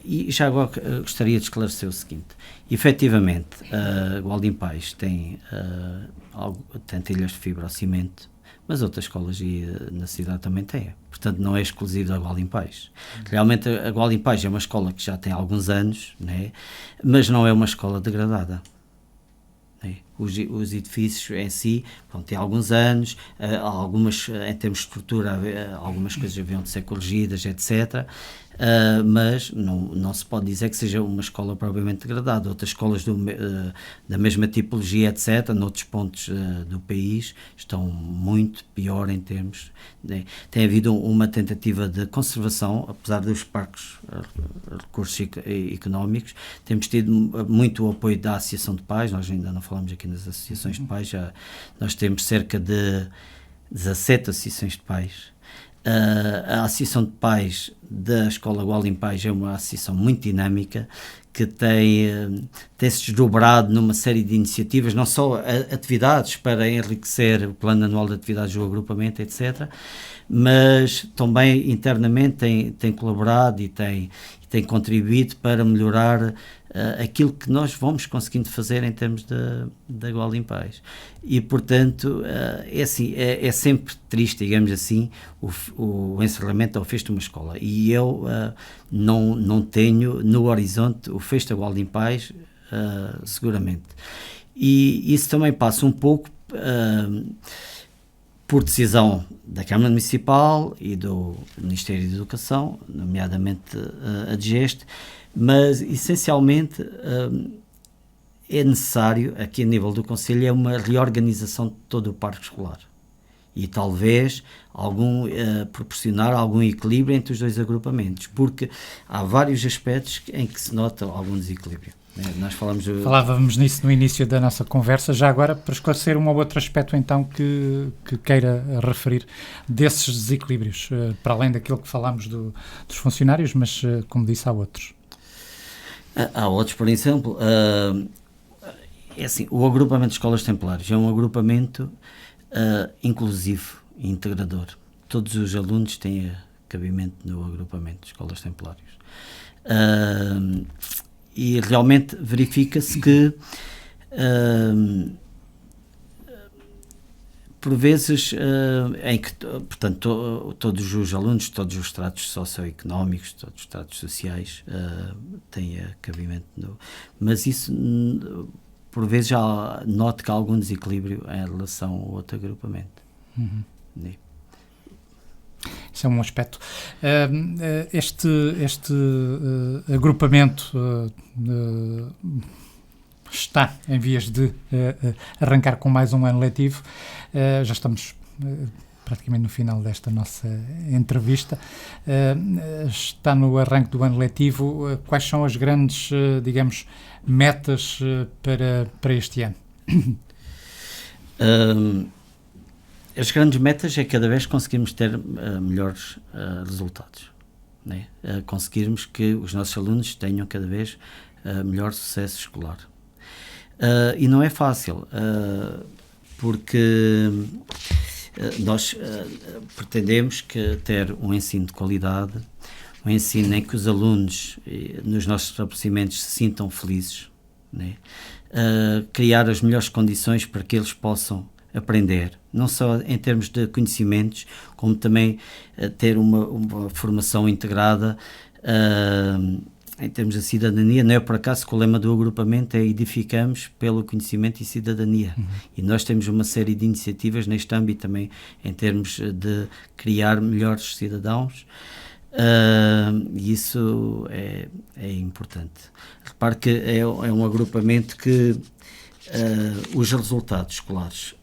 e já agora gostaria de esclarecer o seguinte: efetivamente, Gualdim Pais tem telhas de fibra ao cimento, mas outras escolas na cidade também têm. Portanto, não é exclusivo da Gualdim Pais. Realmente, a Gualdim Pais é uma escola que já tem alguns anos, né? Mas não é uma escola degradada. Os edifícios em si, têm alguns anos, algumas, em termos de estrutura, algumas coisas haviam de ser corrigidas, etc. mas não se pode dizer que seja uma escola propriamente degradada. Outras escolas da mesma tipologia, etc., noutros pontos do país, estão muito pior em termos... Tem havido uma tentativa de conservação, apesar dos parcos recursos económicos. Temos tido muito o apoio da Associação de Pais, nós ainda não falamos aqui nas associações de pais, nós temos cerca de 17 associações de pais. A Associação de Pais da Escola Gualdim Pais é uma associação muito dinâmica, que tem-se desdobrado numa série de iniciativas, não só atividades para enriquecer o plano anual de atividades do agrupamento, etc., mas também internamente tem colaborado e tem contribuído para melhorar aquilo que nós vamos conseguindo fazer em termos da Gualdim Pais. E, portanto, é sempre triste, digamos assim, o encerramento ao fecho de uma escola. E eu não tenho no horizonte o fecho da Gualdim Pais, seguramente. E isso também passa um pouco por decisão da Câmara Municipal e do Ministério da Educação, nomeadamente a DGEST, mas essencialmente é necessário, aqui a nível do Conselho, uma reorganização de todo o parque escolar e talvez proporcionar algum equilíbrio entre os dois agrupamentos, porque há vários aspectos em que se nota algum desequilíbrio. Nós Falávamos nisso no início da nossa conversa, já agora para esclarecer um ou outro aspecto então que queira referir desses desequilíbrios, para além daquilo que falámos dos funcionários, mas como disse, há outros. Há outros, por exemplo, é assim, o agrupamento de escolas templárias é um agrupamento inclusivo e integrador. Todos os alunos têm cabimento no agrupamento de escolas templárias. E realmente verifica-se que por vezes em que, portanto, todos os alunos, todos os estratos socioeconómicos, todos os estratos sociais têm cabimento mas isso por vezes já noto que há algum desequilíbrio em relação ao outro agrupamento. Isso é um aspecto. Este agrupamento está em vias de arrancar com mais um ano letivo. Já estamos praticamente no final desta nossa entrevista. Está no arranque do ano letivo. Quais são as grandes, digamos, metas para este ano? As grandes metas é cada vez conseguirmos ter melhores resultados, né? Conseguirmos que os nossos alunos tenham cada vez melhor sucesso escolar. E não é fácil, porque nós pretendemos ter um ensino de qualidade, um ensino em que os alunos nos nossos estabelecimentos se sintam felizes, né? Criar as melhores condições para que eles possam aprender, não só em termos de conhecimentos, como também ter uma formação integrada em termos de cidadania. Não é por acaso que o lema do agrupamento é edificamos pelo conhecimento e cidadania. E nós temos uma série de iniciativas neste âmbito também, em termos de criar melhores cidadãos, e isso é importante. Repare que é um agrupamento que os resultados escolares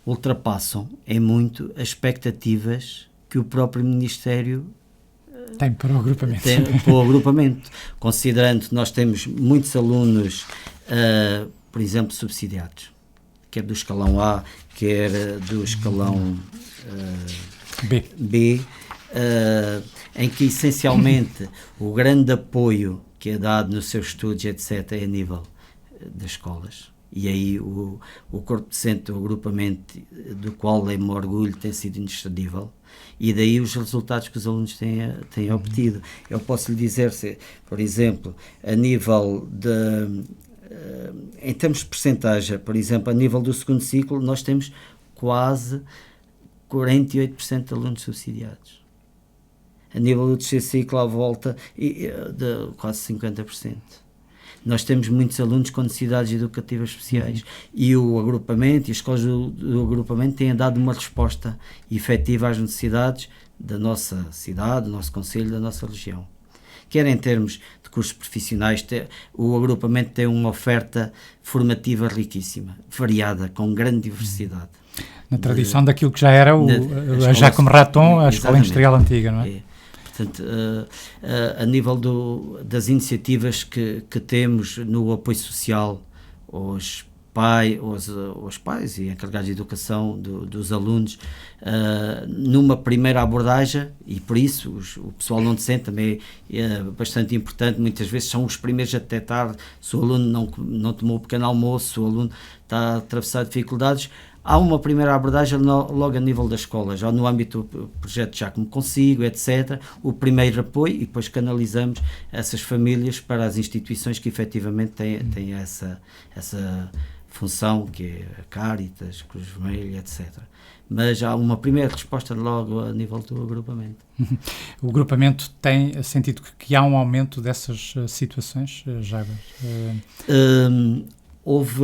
ultrapassam em muito as expectativas que o próprio Ministério tem para o agrupamento. Considerando que nós temos muitos alunos, por exemplo, subsidiados, quer do escalão A, quer do escalão B, em que essencialmente o grande apoio que é dado nos seus estudos, etc., é a nível das escolas. E aí o corpo docente do agrupamento, do qual é-me orgulho, tem sido inexcedível, e daí os resultados que os alunos têm obtido. Eu posso lhe dizer, por exemplo, a nível em termos de percentagem, por exemplo, a nível do segundo ciclo, nós temos quase 48% de alunos subsidiados. A nível do terceiro ciclo, à volta de quase 50%. Nós temos muitos alunos com necessidades educativas especiais e o agrupamento e as escolas do agrupamento têm dado uma resposta efetiva às necessidades da nossa cidade, do nosso concelho, da nossa região. Quer em termos de cursos profissionais, o agrupamento tem uma oferta formativa riquíssima, variada, com grande diversidade. Na tradição daquilo que já era a Jacome Raton, a Escola Industrial Antiga, não é? Portanto, a nível das iniciativas que temos no apoio social aos pais e encarregados de educação dos alunos, numa primeira abordagem, e por isso o pessoal não docente também é bastante importante. Muitas vezes são os primeiros a detectar se o aluno não tomou o pequeno almoço, se o aluno está a atravessar dificuldades. Há uma primeira abordagem logo a nível da escola, já no âmbito do projeto Jacome Consigo, etc., o primeiro apoio, e depois canalizamos essas famílias para as instituições que efetivamente têm essa função, que é a Cáritas, Cruz Vermelha, etc. Mas há uma primeira resposta logo a nível do agrupamento. O agrupamento tem sentido que há um aumento dessas situações, já? Houve...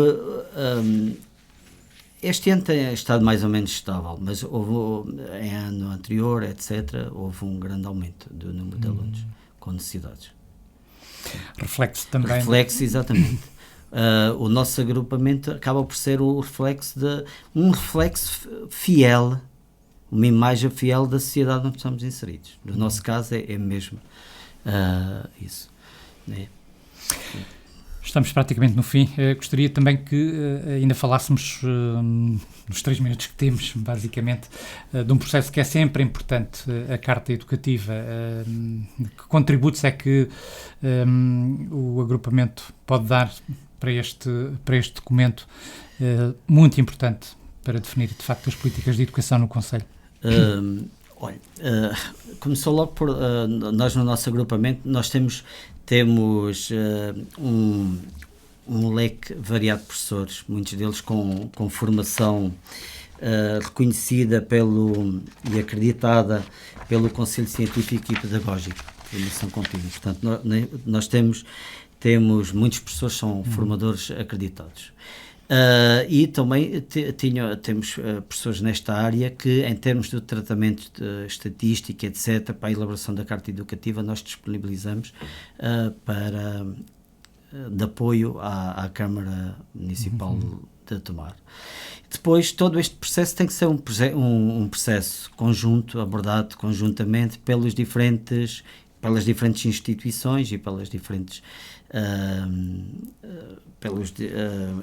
Este ano tem estado mais ou menos estável, mas houve, em ano anterior, etc., houve um grande aumento do número de alunos com necessidades. Reflexo também. Reflexo, exatamente. O nosso agrupamento acaba por ser um reflexo fiel, uma imagem fiel da sociedade onde estamos inseridos. No nosso caso é mesmo isso. Né? Estamos praticamente no fim. Gostaria também que ainda falássemos, nos 3 minutos que temos, basicamente, de um processo que é sempre importante, a Carta Educativa. Que contributos é que o agrupamento pode dar para este documento muito importante para definir, de facto, as políticas de educação no concelho? Olha, começou logo por... nós, no nosso agrupamento, nós temos um leque variado de professores, muitos deles com formação reconhecida e acreditada pelo Conselho Científico e Pedagógico, formação contínua. Portanto, nós temos muitos professores que são formadores acreditados. E também temos professores nesta área que, em termos de tratamento de estatística, etc., para a elaboração da Carta Educativa, nós disponibilizamos de apoio à Câmara Municipal de Tomar. Depois, todo este processo tem que ser um processo conjunto, abordado conjuntamente pelas diferentes instituições e pelas diferentes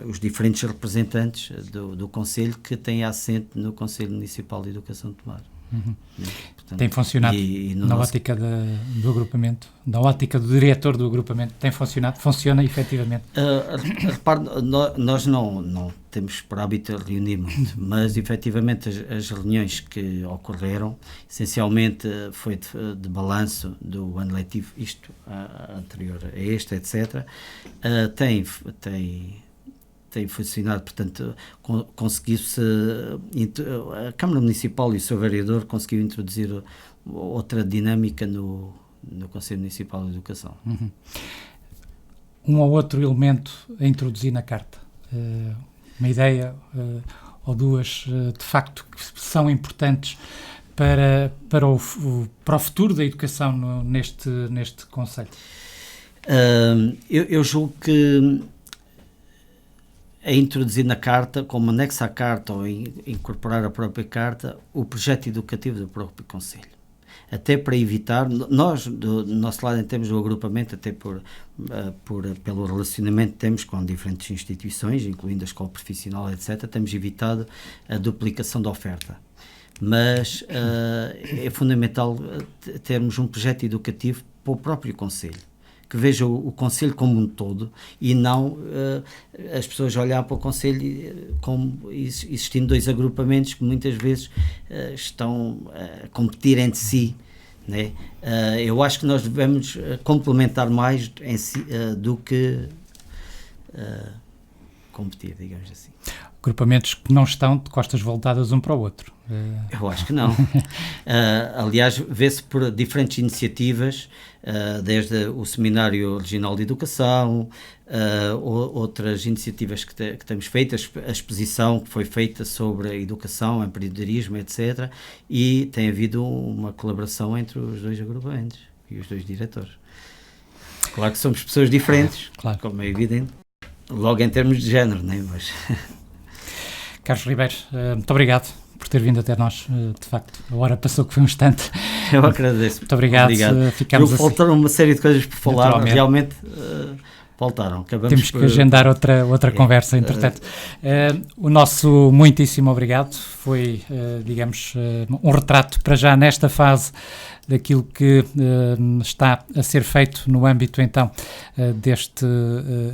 os diferentes representantes do Conselho que têm assento no Conselho Municipal de Educação de Tomar. Portanto, tem funcionado na ótica do agrupamento, da ótica do diretor do agrupamento, tem funcionado? Funciona efetivamente? Repare, nós não temos por hábito reunir muito, mas efetivamente as reuniões que ocorreram, essencialmente foi de balanço do ano letivo, isto anterior a este, etc., tem funcionado. Portanto, conseguiu-se, a Câmara Municipal e o seu vereador conseguiu introduzir outra dinâmica no Conselho Municipal de Educação. Um ou outro elemento a introduzir na Carta, uma ideia ou duas, de facto, que são importantes para o futuro da educação neste Conselho? Eu julgo que a introduzir na Carta, como anexo à Carta ou incorporar a própria Carta, o projeto educativo do próprio Conselho. Até para evitar, nós, do nosso lado, em termos do agrupamento, até pelo relacionamento que temos com diferentes instituições, incluindo a escola profissional, etc., temos evitado a duplicação da oferta. Mas é fundamental termos um projeto educativo para o próprio Conselho, que veja o Conselho como um todo e não as pessoas olhar para o Conselho como existindo 2 agrupamentos que muitas vezes estão a competir entre si, né? Eu acho que nós devemos complementar mais do que competir, digamos assim. agrupamentos que não estão de costas voltadas um para o outro. Eu acho que não. Aliás, vê-se por diferentes iniciativas, desde o Seminário Regional de Educação, outras iniciativas que temos feito, a exposição que foi feita sobre a educação, empreendedorismo, etc. E tem havido uma colaboração entre os dois agrupamentos e os dois diretores. Claro que somos pessoas diferentes, claro, como é evidente, logo em termos de género, né? Mas... Carlos Ribeiro, muito obrigado por ter vindo até nós. De facto, a hora passou que foi um instante. Eu agradeço. Muito obrigado. Ficamos assim. Faltaram uma série de coisas por falar, realmente faltaram. Temos que agendar outra conversa, entretanto. O nosso muitíssimo obrigado. Foi, digamos, um retrato para já nesta fase daquilo que está a ser feito no âmbito, então, deste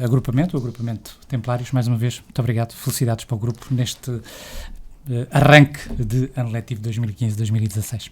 agrupamento, o Agrupamento Templários. Mais uma vez, muito obrigado. Felicidades para o grupo neste arranque de ano letivo 2015-2016.